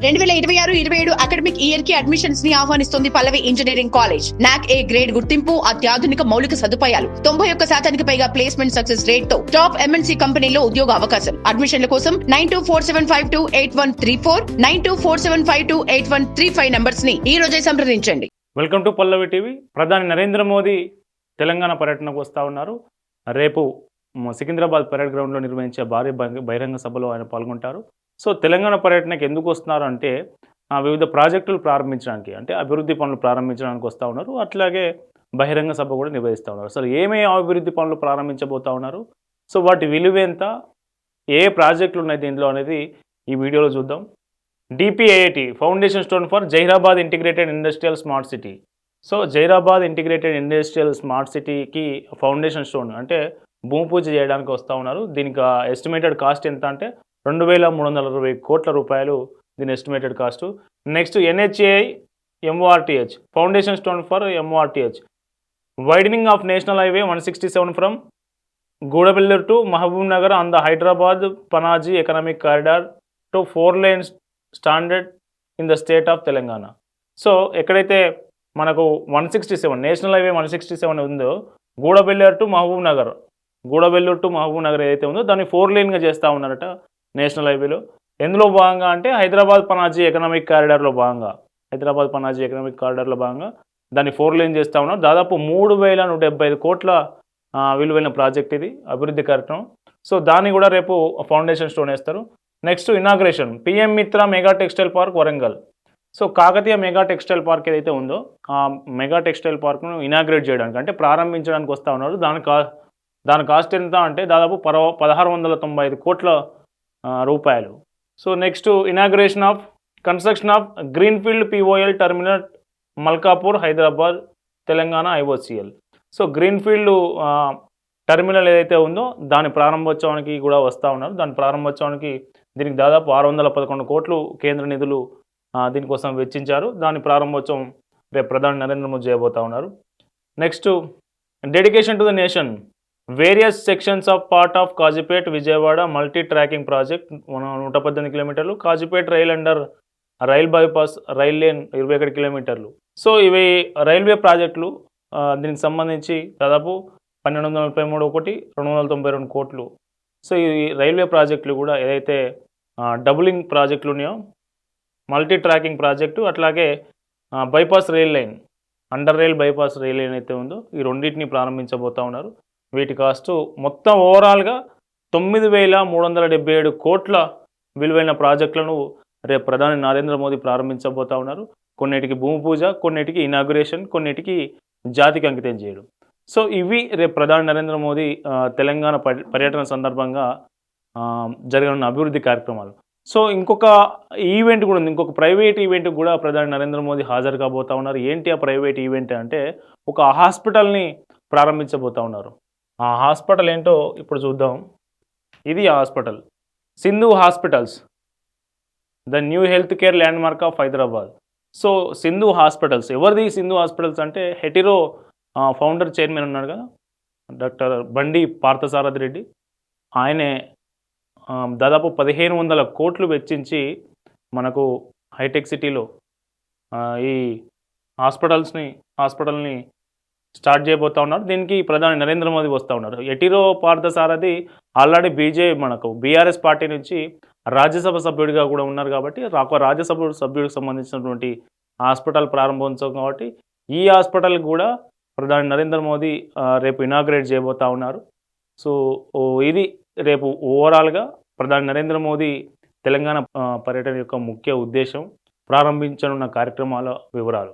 2026-27 academic year కి admissions ని ఆహ్వానిస్తుంది పల్లవి engineering college. నాక్ ఏ గ్రేడ్ గుర్తింపు, అత్యాధునిక మౌలిక సదుపాయాలు, 91% పైగా ప్లేస్మెంట్ సక్సెస్ రేట్ తో టాప్ ఎంఎన్సీ కంపెనీలో ఉద్యోగ అవకాశం. అడ్మిషన్ల కోసం 9247528134 9247528135 నంబర్స్ ని ఈ రోజే సంప్రదించండి. Welcome to Pallavi TV. ప్రధాని నరేంద్ర మోదీ తెలంగాణ పర్యటనకు వస్తూ ఉన్నారు. రేపు సికింద్రాబాద్ పరేడ్ గ్రౌండ్లో నిర్వహించే భారీ బహిరంగ సభలో ఆయన పాల్గొంటారు. సో తెలంగాణ పర్యటనకు ఎందుకు వస్తున్నారు అంటే వివిధ ప్రాజెక్టులు ప్రారంభించడానికి, అంటే అభివృద్ధి పనులు ప్రారంభించడానికి వస్తూ ఉన్నారు. అట్లాగే బహిరంగ సభ కూడా నిర్వహిస్తూ ఉన్నారు. అసలు ఏమేమి అభివృద్ధి పనులు ప్రారంభించబోతూ ఉన్నారు, సో వాటి విలువ ఎంత, ఏ ప్రాజెక్టులు ఉన్నాయి దీంట్లో అనేది ఈ వీడియోలో చూద్దాం. DPIIT foundation stone for Zaheerabad integrated industrial smart city. So Zaheerabad integrated industrial smart సిటీకి ఫౌండేషన్ స్టోన్ అంటే భూమి పూజ చేయడానికి వస్తూ ఉన్నారు. దీనికి ఎస్టిమేటెడ్ కాస్ట్ ఎంత అంటే 2360 కోట్ల రూపాయలు దీని estimated cost. Next NHAI MORTH foundation stone for MORTH widening of national highway 167 from Gudebellur to Mahbubnagar on the Hyderabad Panaji economic corridor to 4 lanes standard in the state of Telangana. So ఎక్కడైతే మనకు 167 నేషనల్ హైవే 167 ఉందో గూడబెల్లూరు to Mahabub Nagar ఏదైతే ఉందో దాన్ని 4 laneగా చేస్తూ ఉన్నారట national హైవేలో. ఎందులో భాగంగా అంటే హైదరాబాద్ పనాజీ ఎకనామిక్ కారిడార్లో భాగంగా దాన్ని 4 lane చేస్తూ ఉన్నారు. దాదాపు 3175 కోట్ల విలువైన ప్రాజెక్ట్ ఇది, అభివృద్ధి కార్యక్రమం. సో దాన్ని కూడా రేపు ఫౌండేషన్ స్టోన్ వేస్తారు. నెక్స్ట్ ఇనాగ్రేషన్ PM మిత్ర mega textile park Warangal. So Kakatiya mega textile park ఏదైతే ఉందో ఆ మెగా టెక్స్టైల్ పార్క్ను ఇనాగ్రేట్ చేయడానికి అంటే ప్రారంభించడానికి వస్తూ ఉన్నారు. దాని కాస్ట్ ఎంత అంటే దాదాపు 1695 కోట్ల రూపాయలు. So next inauguration of construction of greenfield POL terminal Malkapur Hyderabad Telangana IOCL. So greenfield terminal ఏదైతే ఉందో దాని ప్రారంభోత్సవానికి కూడా వస్తూ ఉన్నారు. దాని ప్రారంభోత్సవానికి దీనికి దాదాపు 611 కోట్లు కేంద్ర నిధులు దీనికోసం వెచ్చించారు. దాని ప్రారంభోత్సవం రేపు ప్రధాని నరేంద్ర మోదీ చేయబోతూ ఉన్నారు. Next dedication to the nation various sections of part of Kazipet Vijayawada multi tracking project 118 కిలోమీటర్లు, Kazipet rail under rail bypass rail lane 21 కిలోమీటర్లు. సో ఇవి రైల్వే ప్రాజెక్టులు. దీనికి సంబంధించి దాదాపు 1233 ఒకటి 292 కోట్లు. సో ఈ రైల్వే ప్రాజెక్టులు కూడా ఏదైతే డబులింగ్ ప్రాజెక్టులు ఉన్నాయో మల్టీ ట్రాకింగ్ ప్రాజెక్టు, అట్లాగే bypass rail line under rail bypass rail line అయితే ఉందో ఈ రెండింటిని ప్రారంభించబోతూ ఉన్నారు. వీటి కాస్ట్ మొత్తం ఓవరాల్గా 9377 కోట్ల విలువైన ప్రాజెక్టులను రేపు ప్రధాని నరేంద్ర మోదీ ప్రారంభించబోతూ ఉన్నారు. కొన్నిటికి భూమి పూజ, కొన్నిటికి ఇనాగ్రేషన్, కొన్నిటికి జాతికి అంకితం చేయడం. సో ఇవి రేపు ప్రధాని నరేంద్ర మోదీ తెలంగాణ పర్యటన సందర్భంగా జరగనున్న అభివృద్ధి కార్యక్రమాలు. సో ఇంకొక ఈవెంట్ కూడా ఉంది, ఇంకొక ప్రైవేట్ ఈవెంట్ కూడా ప్రధాని నరేంద్ర మోదీ హాజరు కాబోతూ ఉన్నారు. ఏంటి ఆ ప్రైవేట్ ఈవెంట్ అంటే ఒక హాస్పిటల్ని ప్రారంభించబోతూ ఉన్నారు. ఆ హాస్పిటల్ ఏంటో ఇప్పుడు చూద్దాం. ఇది ఆ hospital, Sindhu hospitals, the new health care land mark of Hyderabad. So Sindhu hospitals ఎవరిది? సింధు హాస్పిటల్స్ అంటే హెటిరో ఫౌండర్ చైర్మన్ ఉన్నాడు కదా డాక్టర్ బండి పార్థసారథి రెడ్డి, ఆయనే దాదాపు 1500 కోట్లు వెచ్చించి మనకు హైటెక్ సిటీలో ఈ హాస్పిటల్ని స్టార్ట్ చేయబోతూ ఉన్నారు. దీనికి ప్రధాని నరేంద్ర మోదీ వస్తూ ఉన్నారు. Hetero Parthasarathi already BRS party నుంచి రాజ్యసభ సభ్యుడిగా కూడా ఉన్నారు కాబట్టి రాజ్యసభ సభ్యుడికి సంబంధించినటువంటి హాస్పిటల్ ప్రారంభోత్సవం కాబట్టి ఈ హాస్పిటల్ కూడా ప్రధాని నరేంద్ర మోదీ రేపు ఇనాగ్రేట్ చేయబోతూ ఉన్నారు. సో ఇది రేపు ఓవరాల్గా ప్రధాని నరేంద్ర మోదీ తెలంగాణ పర్యటన యొక్క ముఖ్య ఉద్దేశం, ప్రారంభించనున్న కార్యక్రమాల వివరాలు.